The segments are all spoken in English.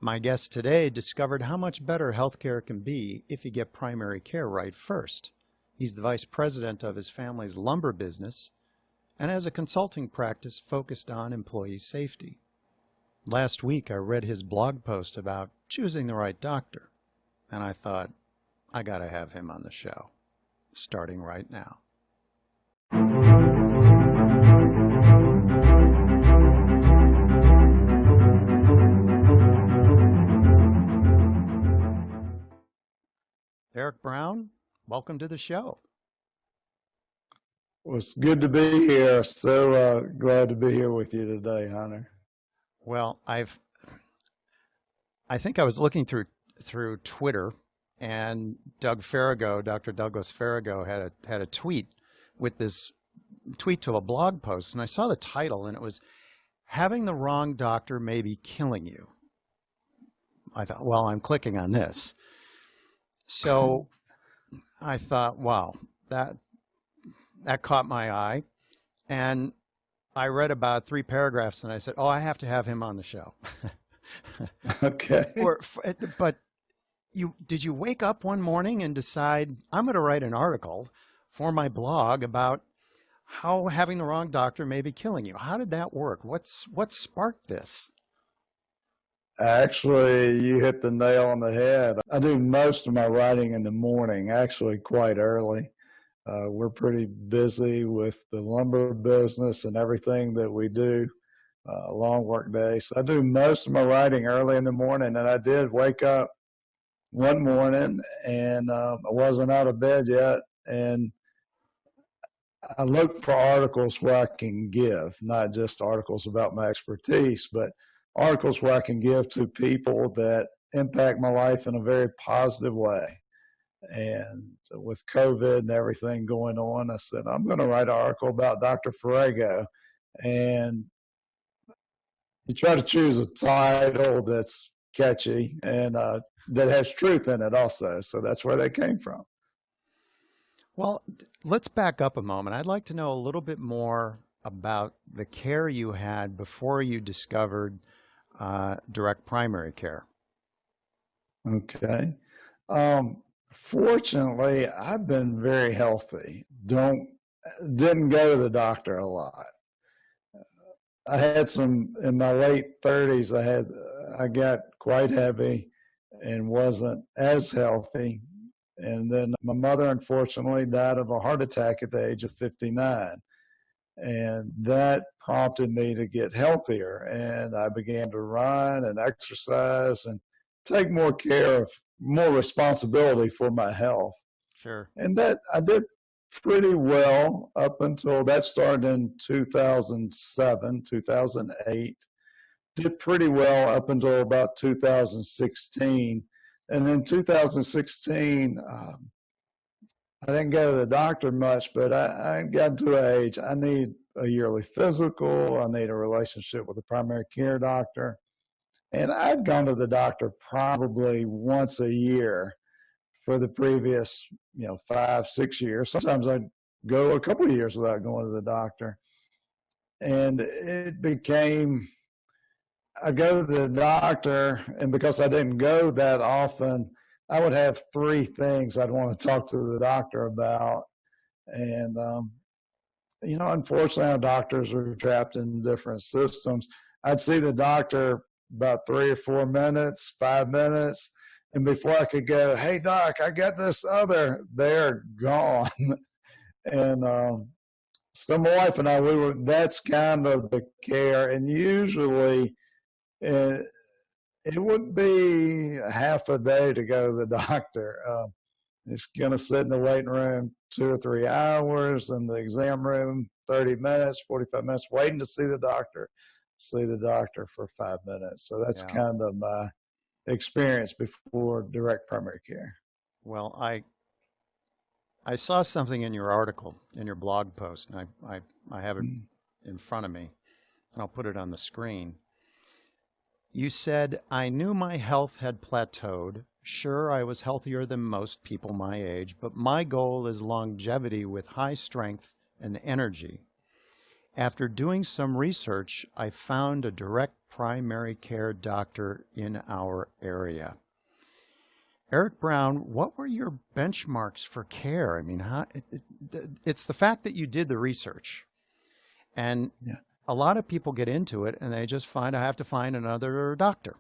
My guest today discovered how much better healthcare can be if you get primary care right first. He's the vice president of his family's lumber business and has a consulting practice focused on employee safety. Last week, I read his blog post about choosing the right doctor, and I thought, I gotta have him on the show, starting right now. Eric Brown, welcome to the show. Well, it's good to be here. So glad to be here with you today, Hunter. Well, I think I was looking through Twitter, and Dr. Douglas Farrago had a tweet with this tweet to a blog post, and I saw the title, and it was "Having the Wrong Doctor May Be Killing You." I thought, well, I'm clicking on this. So I thought, wow, that caught my eye. And I read about 3 paragraphs and I said, oh, I have to have him on the show. Okay. But did you wake up one morning and decide, I'm going to write an article for my blog about how having the wrong doctor may be killing you? How did that work? What sparked this? Actually, you hit the nail on the head. I do most of my writing in the morning, actually quite early. We're pretty busy with the lumber business and everything that we do, long work days. So I do most of my writing early in the morning, and I did wake up one morning, and I wasn't out of bed yet, and I looked for articles where I can give, not just articles about my expertise, but articles where I can give to people that impact my life in a very positive way. And so with COVID and everything going on, I said, I'm going to write an article about Dr. Farrago. And you try to choose a title that's catchy and that has truth in it also. So that's where they came from. Well, let's back up a moment. I'd like to know a little bit more about the care you had before you discovered direct primary care. Okay. Fortunately, I've been very healthy. Didn't go to the doctor a lot. I had in my late 30s, I got quite heavy and wasn't as healthy. And then my mother, unfortunately, died of a heart attack at the age of 59. And that prompted me to get healthier. And I began to run and exercise and take more responsibility for my health. Sure. And that I did pretty well up until that started in 2007, 2008. Did pretty well up until about 2016. And in 2016, I didn't go to the doctor much, but I got to an age, I need a yearly physical, I need a relationship with a primary care doctor. And I'd gone to the doctor probably once a year for the previous, 5, 6 years. Sometimes I'd go a couple of years without going to the doctor. And it became, I go to the doctor, and because I didn't go that often, I would have 3 things I'd want to talk to the doctor about. And, unfortunately, our doctors are trapped in different systems. I'd see the doctor about 3 or 4 minutes, 5 minutes. And before I could go, hey, doc, I got this other, they're gone. And so my wife and I, that's kind of the care. And usually it would be half a day to go to the doctor. It's going to sit in the waiting room 2 or 3 hours, in the exam room 30 minutes, 45 minutes, waiting to see the doctor for 5 minutes. So that's kind of my experience before direct primary care. Well, I saw something in your article, in your blog post, and I have it in front of me, and I'll put it on the screen. You said, I knew my health had plateaued. Sure, I was healthier than most people my age, but my goal is longevity with high strength and energy. After doing some research, I found a direct primary care doctor in our area. Eric Brown, what were your benchmarks for care? I mean, it's the fact that you did the research. And Yeah. a lot of people get into it and they just find, I have to find another doctor.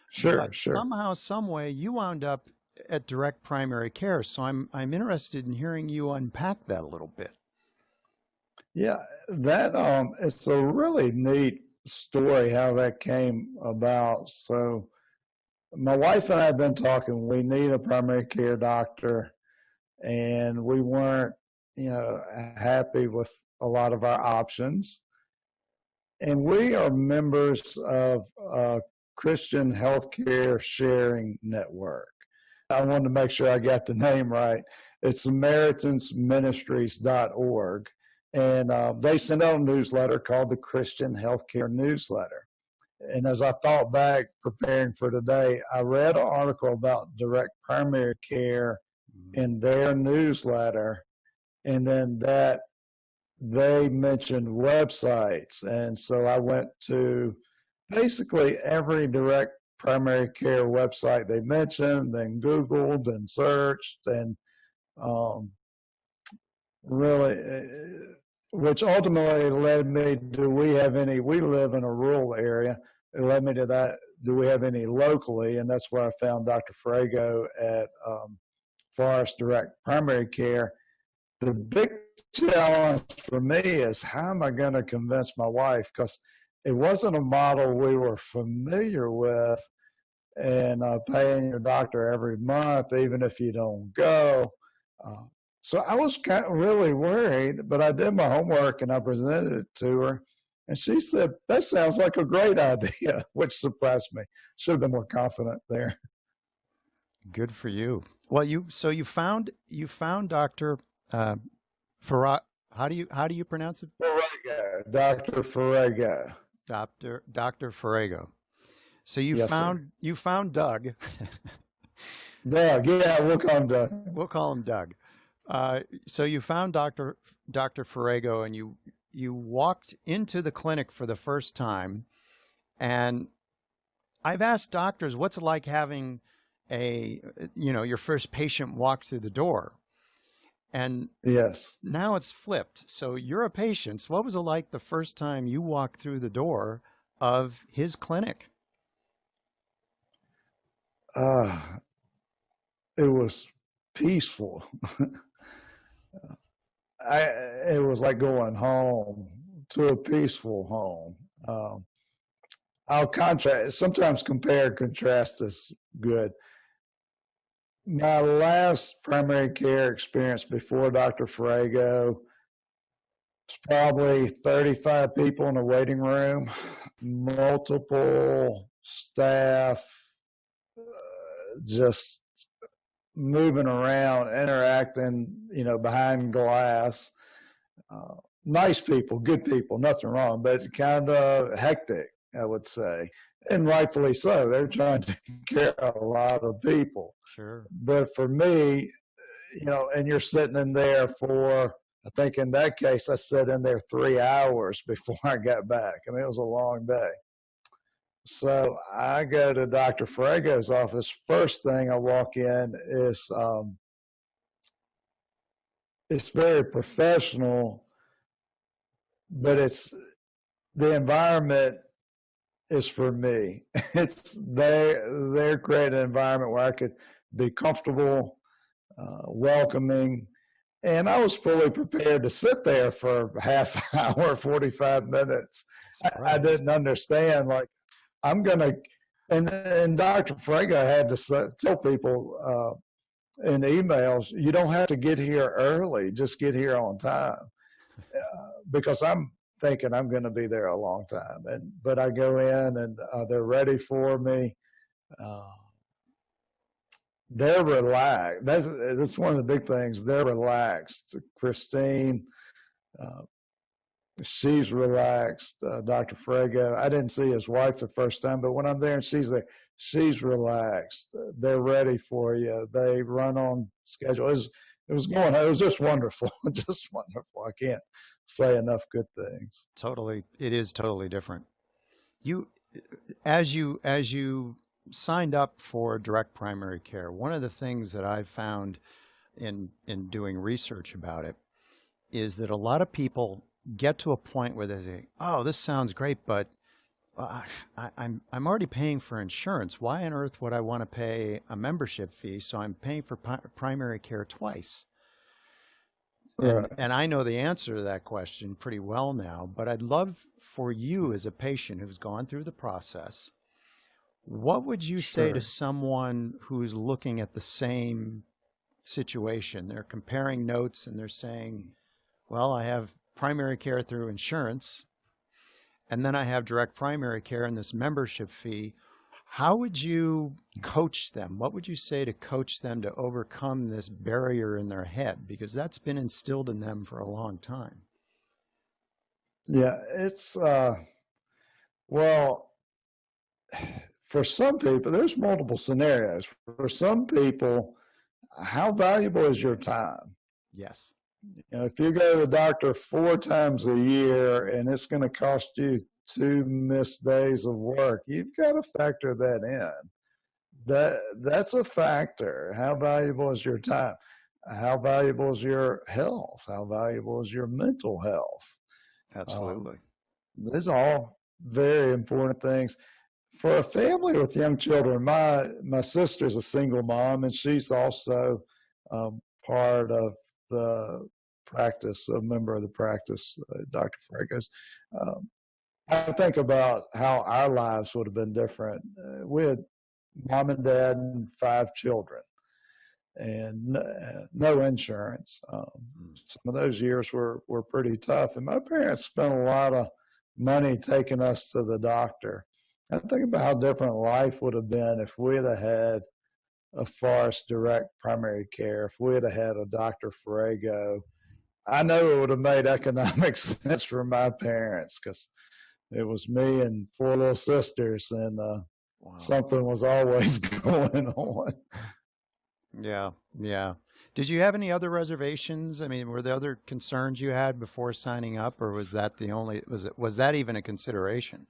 Sure, But sure. somehow, some way, you wound up at direct primary care. So I'm interested in hearing you unpack that a little bit. Yeah, that it's a really neat story how that came about. So my wife and I have been talking. We need a primary care doctor, and we weren't, happy with a lot of our options. And we are members of a Christian healthcare sharing network. I wanted to make sure I got the name right. It's SamaritansMinistries.org. And they send out a newsletter called the Christian Healthcare Newsletter. And as I thought back preparing for today, I read an article about direct primary care in their newsletter, and then that they mentioned websites. And so I went to basically every direct primary care website they mentioned, then Googled and searched, and really, which ultimately led me, we live in a rural area. It led me to that, do we have any locally? And that's where I found Dr. Farrago at Forest Direct Primary Care. The big challenge for me is how am I going to convince my wife? Because it wasn't a model we were familiar with, and paying your doctor every month, even if you don't go. So I was really worried, but I did my homework and I presented it to her. And she said, that sounds like a great idea, which surprised me. Should have been more confident there. Good for you. Well, you found Dr. Farrago. How do you pronounce it? Farrago, Dr. Farrago. Dr. Farrago. So you found Doug. Doug, yeah, we'll call him Doug. We'll call him Doug. So you found Dr. Farrago, and you walked into the clinic for the first time. And I've asked doctors, what's it like having your first patient walk through the door? And yes, now it's flipped. So you're a patient. So what was it like the first time you walked through the door of his clinic? It was peaceful. It was like going home to a peaceful home. I'll sometimes compare and contrast is good. My last primary care experience before Dr. Farrago was probably 35 people in a waiting room, multiple staff, just moving around, interacting, behind glass. Nice people, good people, nothing wrong, but kind of hectic, I would say. And rightfully so. They're trying to take care of a lot of people. Sure. But for me, and you're sitting in there for, I think in that case, I sat in there 3 hours before I got back. I mean, it was a long day. So I go to Dr. Farrago's office. First thing I walk in is, it's very professional, but the environment is for me. They're creating an environment where I could be comfortable, welcoming, and I was fully prepared to sit there for half hour, 45 minutes. I didn't understand, like, I'm going to, and Dr. Farrago had to tell people in emails, you don't have to get here early, just get here on time. Because I'm thinking I'm going to be there a long time. But I go in and they're ready for me. They're relaxed. That's one of the big things. They're relaxed. Christine, she's relaxed. Dr. Farrago, I didn't see his wife the first time, but when I'm there and she's there, she's relaxed. They're ready for you. They run on schedule. it was going. It was just wonderful, just wonderful. I can't say enough good things. Totally, it is totally different. You, as you signed up for direct primary care, one of the things that I've found in doing research about it is that a lot of people get to a point where they say, "Oh, this sounds great, but I'm already paying for insurance. Why on earth would I want to pay a membership fee? So I'm paying for primary care twice." Right. And I know the answer to that question pretty well now, but I'd love for you as a patient who's gone through the process, what would you say to Sure. someone who's looking at the same situation? They're comparing notes and they're saying, well, I have primary care through insurance, and then I have direct primary care and this membership fee. How would you coach them? What would you say to coach them to overcome this barrier in their head? Because that's been instilled in them for a long time. Yeah, it's well, for some people, there's multiple scenarios. For some people, how valuable is your time? Yes. You know, if you go to the doctor 4 times a year and it's going to cost you 2 missed days of work, you've got to factor that in. That's a factor. How valuable is your time? How valuable is your health? How valuable is your mental health? Absolutely. These are all very important things. For a family with young children, my sister's a single mom, and she's also part of the practice, a member of the practice, Dr. Farrago's. I think about how our lives would have been different. We had mom and dad and 5 children and no insurance. Some of those years were pretty tough. And my parents spent a lot of money taking us to the doctor. I think about how different life would have been if we'd have had a Forest Direct primary care, if we'd have had a Dr. Farrago. I know it would have made economic sense for my parents because it was me and 4 little sisters, and Wow. something was always going on. Yeah. Yeah. Did you have any other reservations? I mean, were there other concerns you had before signing up, or was that the only, was that even a consideration?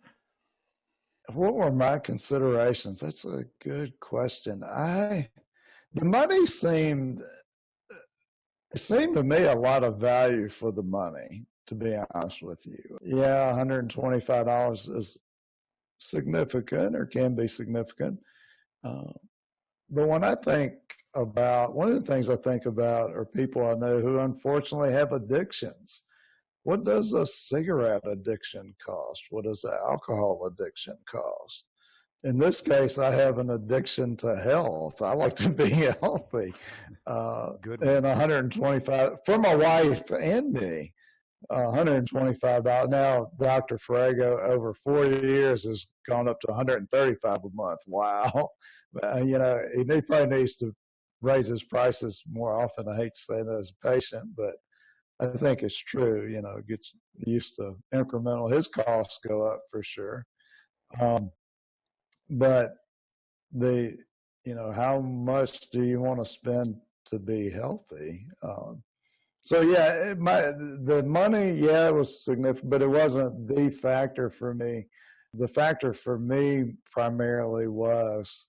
What were my considerations? That's a good question. The money seemed to me a lot of value for the money, to be honest with you. Yeah, $125 is significant or can be significant. But when I think about, one of the things I think about are people I know who unfortunately have addictions. What does a cigarette addiction cost? What does an alcohol addiction cost? In this case, I have an addiction to health. I like to be healthy. Good. And 125 for my wife and me. $125. Now, Dr. Farrago over 4 years has gone up to $135 a month. Wow. You know, he probably needs to raise his prices more often. I hate to say that as a patient, but I think it's true. You know, get used to incremental. His costs go up for sure. But how much do you want to spend to be healthy? So yeah, the money, yeah, it was significant, but it wasn't the factor for me. The factor for me primarily was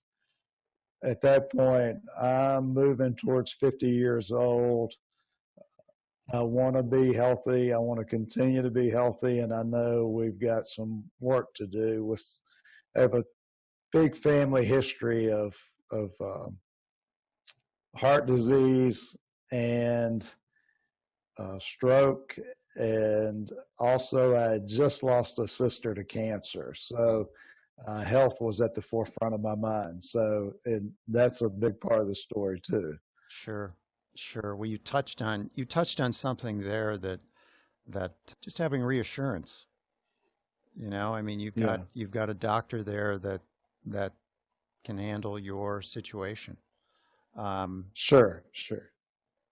at that point, I'm moving towards 50 years old. I want to be healthy. I want to continue to be healthy, and I know we've got some work to do. I have a big family history of heart disease and stroke, and also I had just lost a sister to cancer. So health was at the forefront of my mind. So that's a big part of the story too. Sure. Sure. Well, you touched on something there that just having reassurance. You know, I mean, you've got a doctor there that can handle your situation. Sure.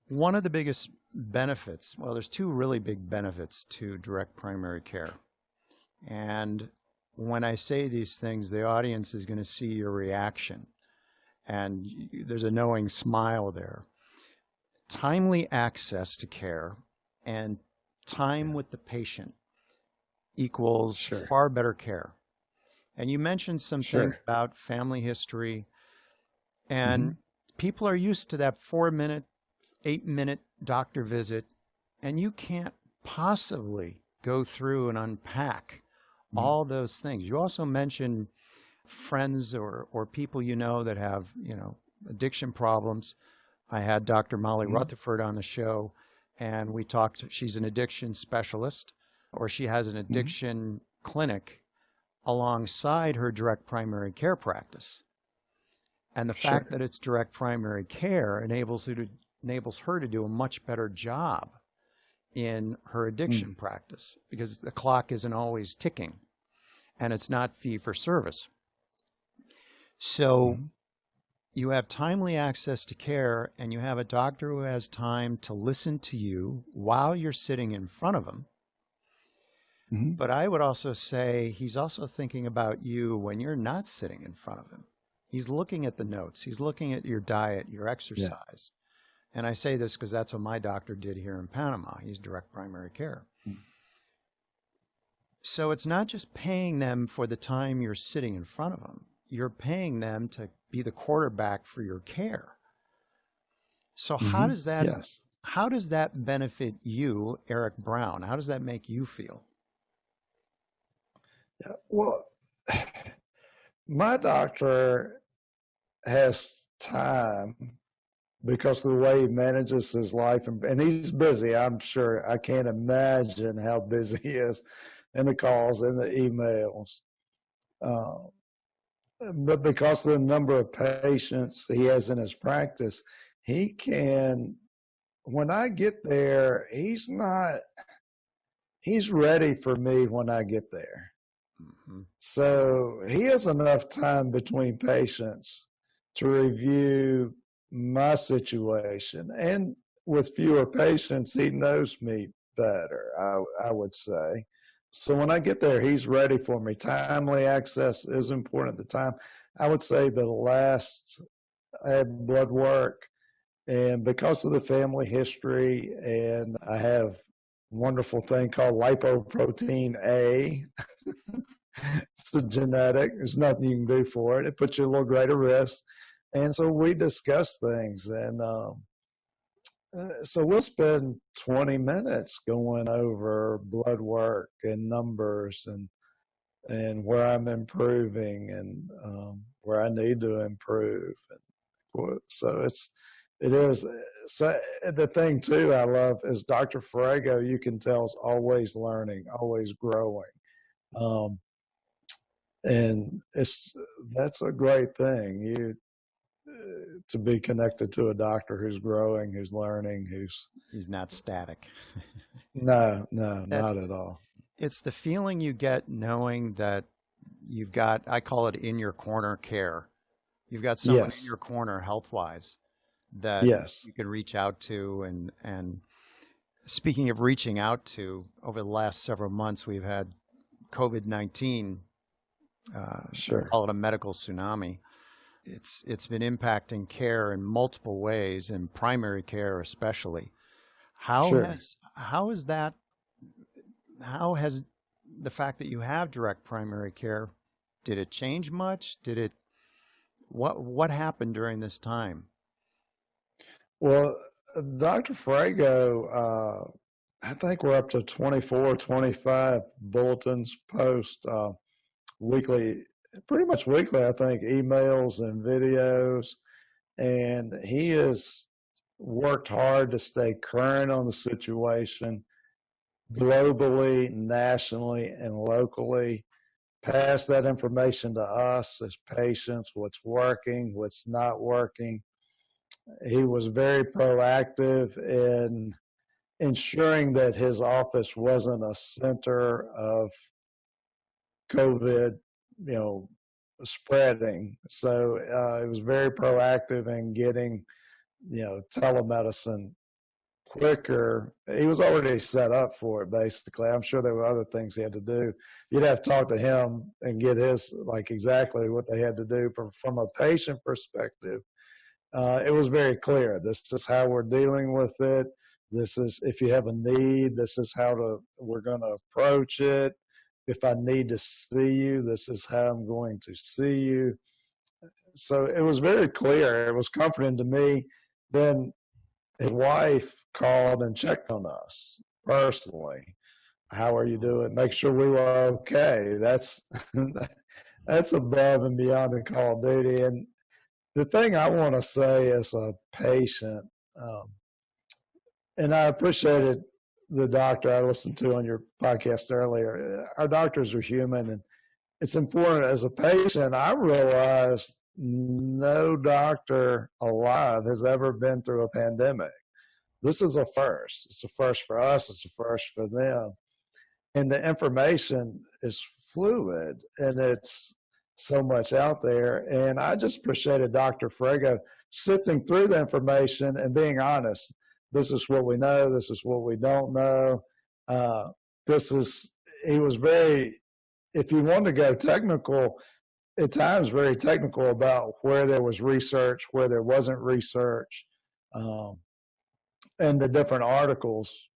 One of the biggest benefits, well, there's 2 really big benefits to direct primary care. And when I say these things, the audience is going to see your reaction. And there's a knowing smile there. timely access to care and time with the patient equals Sure. far better care. And you mentioned some things Sure. about family history, and Mhm. people are used to that 4-minute, 8-minute doctor visit, and you can't possibly go through and unpack Mhm. all those things. You also mentioned friends or people you know that have, addiction problems. I had Dr. Molly Mhm. Rutherford on the show, and we talked. She's an addiction specialist, or she has an Mhm. addiction clinic alongside her direct primary care practice. And the fact Sure. that it's direct primary care enables her to do a much better job in her Mm. addiction practice, because the clock isn't always ticking and it's not fee for service. So Mhm. you have timely access to care, and you have a doctor who has time to listen to you while you're sitting in front of him. Mhm. But I would also say he's also thinking about you when you're not sitting in front of him. He's looking at the notes. He's looking at your diet, your Yeah. exercise. And I say this because that's what my doctor did here in Panama. He's direct primary care. Mm. So it's not just paying them for the time you're sitting in front of them. You're paying them to be the quarterback for your care. So Mhm. Yes. how does that benefit you, Eric Brown? How does that make you feel? Yeah. Well, my doctor has time because of the way he manages his life, and he's busy. I'm sure. I can't imagine how busy he is, in the calls and the emails. Uh, but because of the number of patients he has in his practice, he can. When I get there, he's ready for me when I get there. Mm-hmm. So he has enough time between patients to review my situation. And with fewer patients, he knows me better, I would say. So when I get there, he's ready for me. Timely access is important at the time. I would say the last I had blood work, and because of the family history, and I have a wonderful thing called lipoprotein A. It's a genetic. There's nothing you can do for it. It puts you at a little greater risk. And so we discuss things. And so we'll spend 20 minutes going over blood work and numbers and where I'm improving and where I need to improve. So it is. So the thing too I love is Dr. Farrago, you can tell, is always learning, always growing. Um, and that's a great thing. You to be connected to a doctor who's growing, who's learning, who's He's not static. no, That's not at all. It's the feeling you get knowing that you've got, I call it in your corner care. You've got someone in Yes, your corner health-wise that yes, you can reach out to. And speaking of reaching out to, over the last several months, we've had COVID-19. I sure, call it a medical tsunami. It's been impacting care in multiple ways, in primary care especially. How sure. has how is that how has the fact that you have direct primary care, did it change much? What happened during this time? Well, Dr. Frago, I think we're up to 24, 25 bulletins post weekly, pretty much weekly, I think, emails and videos. And he has worked hard to stay current on the situation globally, nationally, and locally. Pass that information to us as patients, what's working, what's not working. He was very proactive in ensuring that his office wasn't a center of COVID, you know, spreading. So it was very proactive in getting, telemedicine quicker. He was already set up for it, basically. I'm sure there were other things he had to do. You'd have to talk to him and get his, like, exactly what they had to do from a patient perspective. it was very clear. This is how we're dealing with it. This is, if you have a need, this is how we're going to approach it. If I need to see you, this is how I'm going to see you. So it was very clear. It was comforting to me. Then his wife called and checked on us personally. How are you doing? Make sure we were okay. That's above and beyond the call of duty. And the thing I want to say as a patient, and I appreciated the doctor I listened to on your podcast earlier. Our doctors are human, and it's important. As a patient, I realized no doctor alive has ever been through a pandemic. This is a first. It's a first for us. It's a first for them. And the information is fluid, and it's so much out there. And I just appreciated Dr. Farrago sifting through the information and being honest. This is what we know. This is what we don't know. He was very, if you want to go technical, at times very technical about where there was research, where there wasn't research, and the different articles,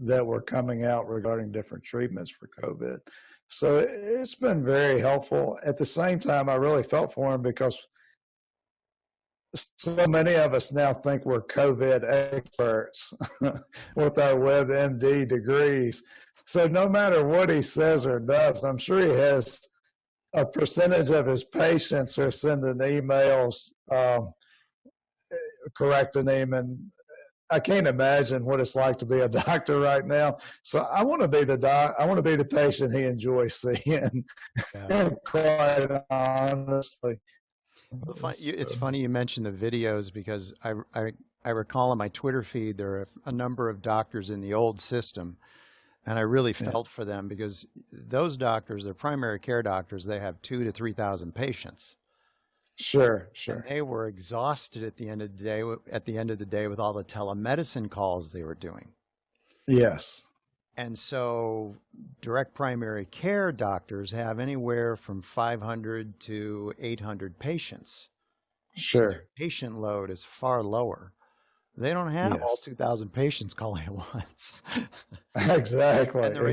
that were coming out regarding different treatments for COVID. So it's been very helpful. At the same time, I really felt for him because so many of us now think we're COVID experts with our WebMD degrees. So no matter what he says or does, I'm sure he has a percentage of his patients are sending emails correcting him, and I can't imagine what it's like to be a doctor right now. So I want to be I want to be the patient he enjoys seeing. Yeah. Quite honestly. It's funny you mentioned the videos, because I recall on my Twitter feed there are a number of doctors in the old system, and I really felt for them, because those doctors, they're primary care doctors, they have 2,000 to 3,000 patients. Sure. And they were exhausted at the end of the day with all the telemedicine calls they were doing. Yes. And so direct primary care doctors have anywhere from 500 to 800 patients. Sure. So their patient load is far lower. They don't have all 2,000 patients calling at once. Exactly. And they're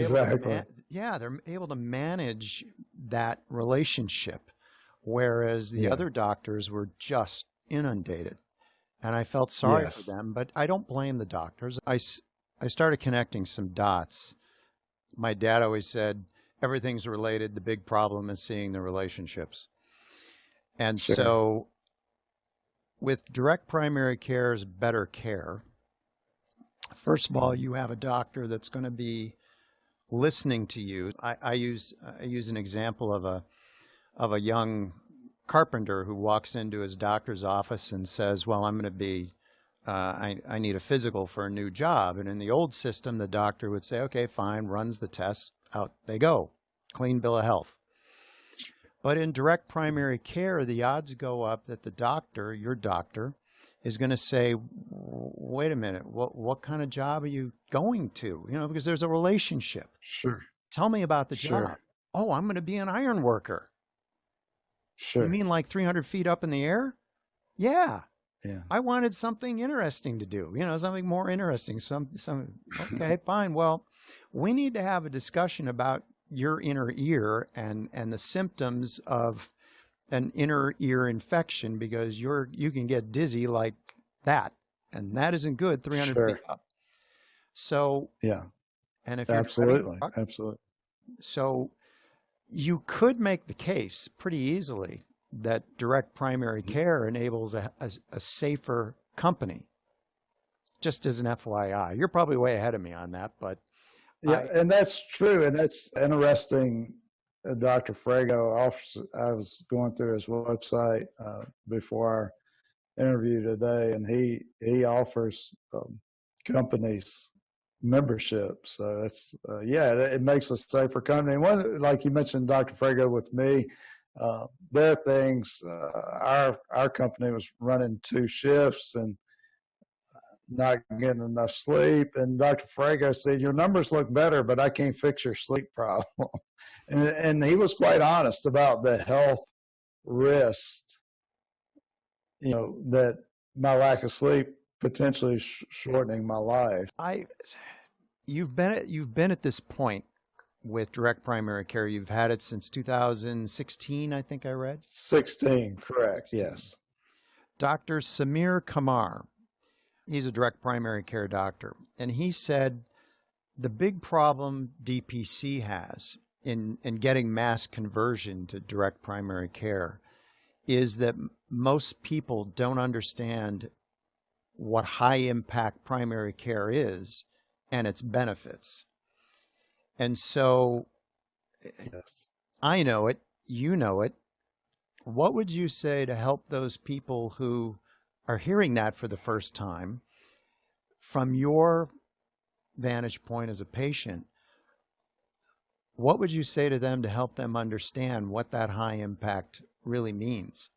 able to manage that relationship, whereas the other doctors were just inundated. And I felt sorry for them, but I don't blame the doctors. I started connecting some dots. My dad always said, everything's related. The big problem is seeing the relationships. And so with direct primary care is better care. First of all, you have a doctor that's going to be listening to you. I use an example of a young carpenter who walks into his doctor's office and says, well, I'm going to be I need a physical for a new job. And in the old system, the doctor would say, okay, fine, runs the tests, out they go, clean bill of health. But in direct primary care, the odds go up that the doctor, your doctor, is going to say, wait a minute, what kind of job are you going to? Because there's a relationship. Sure. Tell me about the job. Oh, I'm going to be an iron worker. Sure. You mean like 300 feet up in the air? Yeah. Yeah. I wanted something interesting to do, something more interesting. Okay, fine. Well, we need to have a discussion about your inner ear and the symptoms of an inner ear infection, because you can get dizzy like that, and that isn't good 300 feet up. So, and if absolutely. So you could make the case pretty easily that direct primary care enables a safer company. Just as an FYI, you're probably way ahead of me on that, but and that's true, and that's interesting. Dr. Farrago, I was going through his website before our interview today, and he offers companies membership. So it's it makes us a safer company. And one, like you mentioned, Dr. Farrago, with me. There are things, our company was running 2 shifts and not getting enough sleep. And Dr. Farrago said, your numbers look better, but I can't fix your sleep problem. and he was quite honest about the health risk, that my lack of sleep potentially shortening my life. You've been at this point with direct primary care. You've had it since 2016, I think I read. 16, correct, yes. Dr. Samir Kamar, he's a direct primary care doctor, and he said the big problem DPC has in getting mass conversion to direct primary care is that most people don't understand what high impact primary care is and its benefits. And so, yes, I know it, you know it. What would you say to help those people who are hearing that for the first time from your vantage point as a patient? What would you say to them to help them understand what that high impact really means?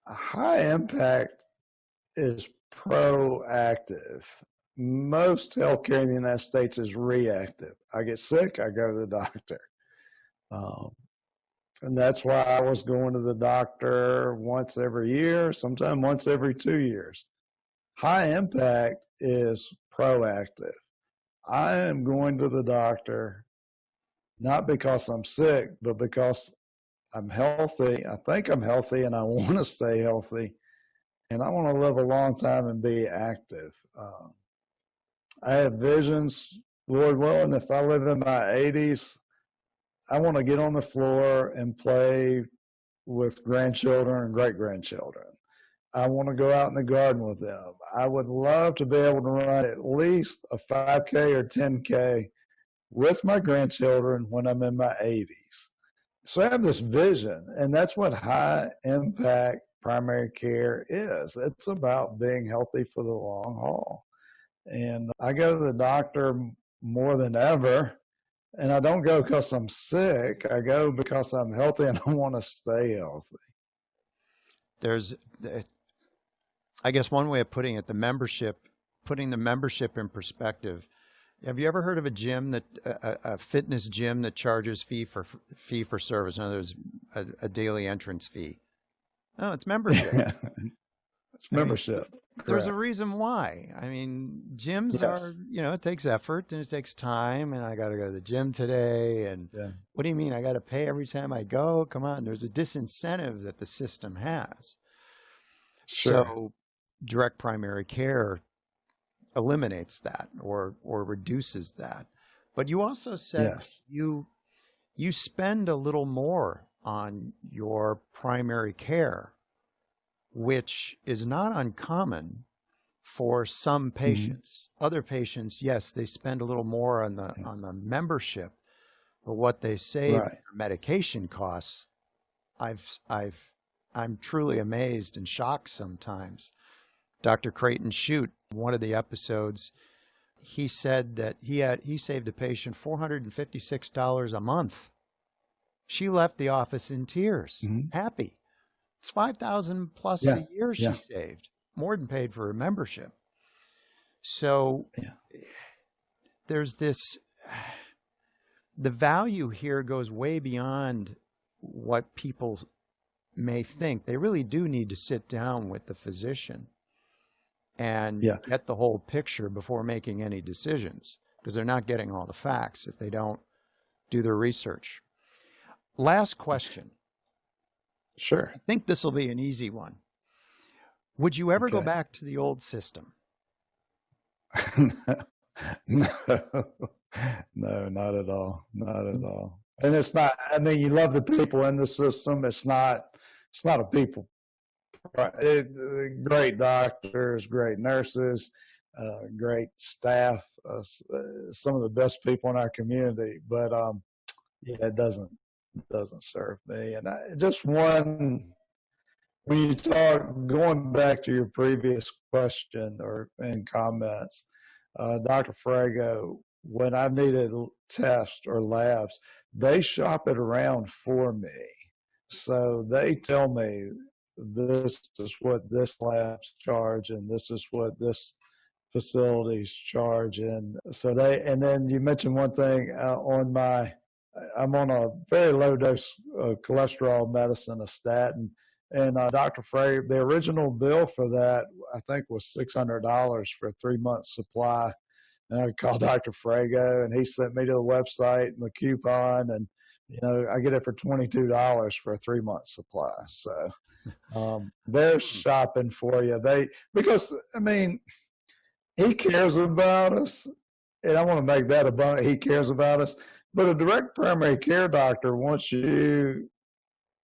A high impact is proactive. Most healthcare in the United States is reactive. I get sick, I go to the doctor. And that's why I was going to the doctor once every year, sometimes once every 2 years. High impact is proactive. I am going to the doctor not because I'm sick, but because I'm healthy. I think I'm healthy and I want to stay healthy. And I want to live a long time and be active. I have visions, Lord willing, if I live in my 80s, I want to get on the floor and play with grandchildren and great-grandchildren. I want to go out in the garden with them. I would love to be able to run at least a 5K or 10K with my grandchildren when I'm in my 80s. So I have this vision, and that's what high-impact primary care is. It's about being healthy for the long haul. And I go to the doctor more than ever, and I don't go because I'm sick. I go because I'm healthy and I want to stay healthy. There's, I guess one way of putting it, putting the membership in perspective. Have you ever heard of a gym a fitness gym that charges fee for service? In other words, a daily entrance fee. No, it's membership. It's membership. There's a reason why. I mean, gyms are, it takes effort and it takes time, and I got to go to the gym today. And what do you mean? I got to pay every time I go? Come on. There's a disincentive that the system has. Sure. So direct primary care eliminates that or reduces that. But you also said you spend a little more on your primary care, which is not uncommon for some patients. Mm-hmm. Other patients, yes, they spend a little more on the membership, but what they save for medication costs, I'm truly amazed and shocked sometimes. Dr. Creighton Shute, one of the episodes, he said that he saved a patient $456 a month. She left the office in tears, happy. It's $5,000 plus a year she saved, more than paid for her membership. So there's this, the value here goes way beyond what people may think. They really do need to sit down with the physician and get the whole picture before making any decisions, because they're not getting all the facts if they don't do their research. Last question. Sure. I think this will be an easy one. Would you ever go back to the old system? No, not at all. Not at all. And it's not, I mean, you love the people in the system. It's not a people. Great doctors, great nurses, great staff, some of the best people in our community. But it doesn't serve me. And when you talk, going back to your previous question and comments, Dr. Farrago, when I needed tests or labs, they shop it around for me. So they tell me this is what this lab's charge and this is what this facility's charge. And then you mentioned one thing I'm on a very low dose cholesterol medicine, a statin, And Dr. Frey, the original bill for that, I think, was $600 for a 3-month supply. And I called Dr. Farrago, and he sent me to the website and the coupon, and I get it for $22 for a 3-month supply. So they're shopping for you. Because he cares about us, and I want to make that abundant. He cares about us, but a direct primary care doctor wants you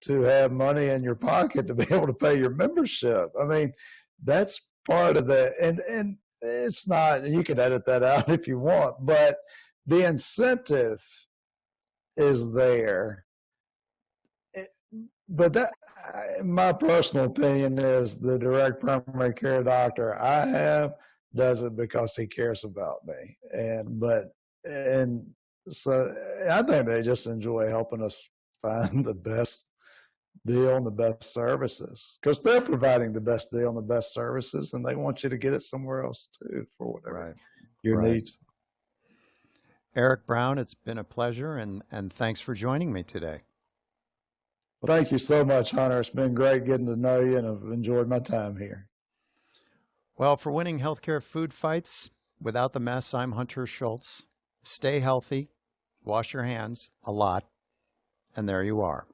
to have money in your pocket to be able to pay your membership. That's part of the, and it's not, you can edit that out if you want, but the incentive is there. But that, my personal opinion is the direct primary care doctor I have does it because he cares about me. And so I think they just enjoy helping us find the best deal and the best services, because they're providing the best deal and the best services, and they want you to get it somewhere else too for whatever your needs. Eric Brown, it's been a pleasure, and thanks for joining me today. Well, thank you so much, Hunter. It's been great getting to know you, and I've enjoyed my time here. Well, for winning healthcare food fights without the mess, I'm Hunter Schultz. Stay healthy, wash your hands a lot, and there you are.